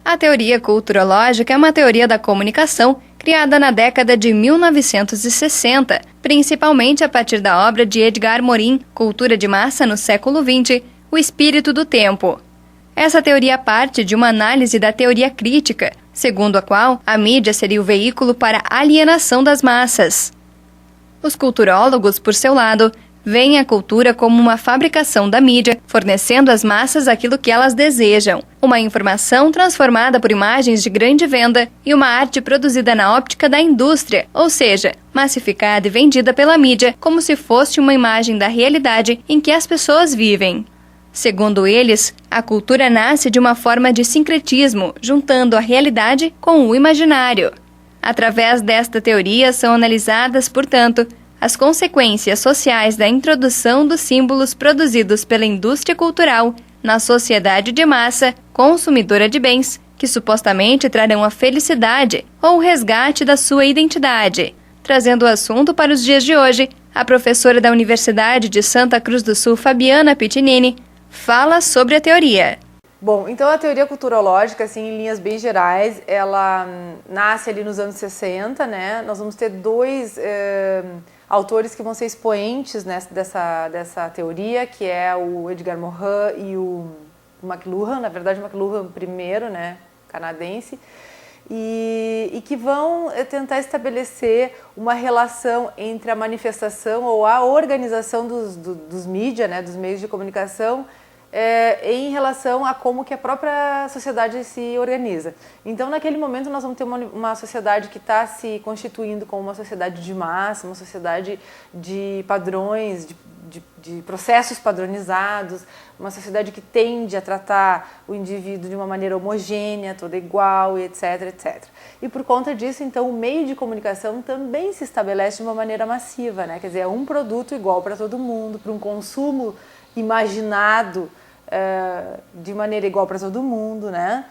A teoria culturológica é uma teoria da comunicação criada na década de 1960, principalmente a partir da obra de Edgar Morin, Cultura de Massa no século XX, O Espírito do Tempo. Essa teoria parte de uma análise da teoria crítica, segundo a qual a mídia seria o veículo para a alienação das massas. Os culturólogos, por seu lado, veem a cultura como uma fabricação da mídia, fornecendo às massas aquilo que elas desejam, uma informação transformada por imagens de grande venda e uma arte produzida na óptica da indústria, ou seja, massificada e vendida pela mídia como se fosse uma imagem da realidade em que as pessoas vivem. Segundo eles, a cultura nasce de uma forma de sincretismo, juntando a realidade com o imaginário. Através desta teoria são analisadas, portanto, as consequências sociais da introdução dos símbolos produzidos pela indústria cultural na sociedade de massa consumidora de bens, que supostamente trarão a felicidade ou o resgate da sua identidade. Trazendo o assunto para os dias de hoje, a professora da Universidade de Santa Cruz do Sul, Fabiana Pitinini, fala sobre a teoria. Bom, então a teoria culturológica, assim, em linhas bem gerais, ela nasce ali nos anos 60, né? Nós vamos ter dois autores que vão ser expoentes dessa teoria, que é o Edgar Morin e o McLuhan, na verdade o McLuhan primeiro, né, canadense, e que vão tentar estabelecer uma relação entre a manifestação ou a organização dos mídias, né, dos meios de comunicação, em relação a como que a própria sociedade se organiza. Então, naquele momento, nós vamos ter uma sociedade que está se constituindo como uma sociedade de massa, uma sociedade de padrões, de processos padronizados, uma sociedade que tende a tratar o indivíduo de uma maneira homogênea, toda igual, etc, etc. E por conta disso, então, o meio de comunicação também se estabelece de uma maneira massiva, né? Quer dizer, é um produto igual para todo mundo, para um consumo imaginado de maneira igual para todo mundo, né?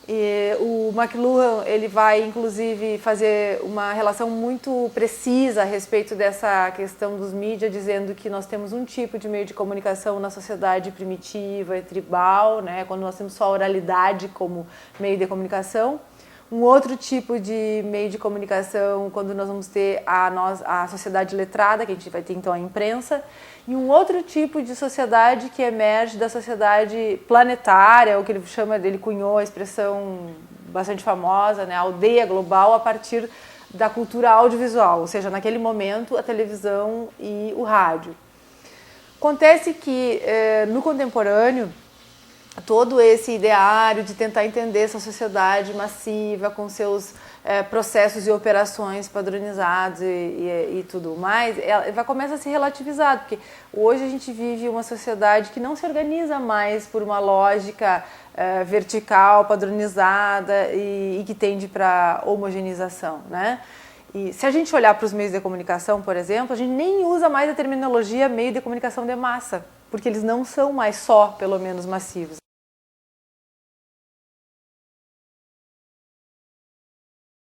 E o McLuhan, ele vai inclusive fazer uma relação muito precisa a respeito dessa questão dos mídias, dizendo que nós temos um tipo de meio de comunicação na sociedade primitiva e tribal, né? Quando nós temos só a oralidade como meio de comunicação. Um outro tipo de meio de comunicação quando nós vamos ter a sociedade letrada, que a gente vai ter então a imprensa, e um outro tipo de sociedade que emerge da sociedade planetária, o que ele cunhou a expressão bastante famosa, né, a aldeia global, a partir da cultura audiovisual, ou seja, naquele momento a televisão e o rádio. Acontece que no contemporâneo, todo esse ideário de tentar entender essa sociedade massiva com seus processos e operações padronizados e tudo mais, vai começar a se relativizar, porque hoje a gente vive uma sociedade que não se organiza mais por uma lógica vertical, padronizada e que tende para homogeneização, né? E se a gente olhar para os meios de comunicação, por exemplo, a gente nem usa mais a terminologia meio de comunicação de massa, porque eles não são mais só, pelo menos, massivos.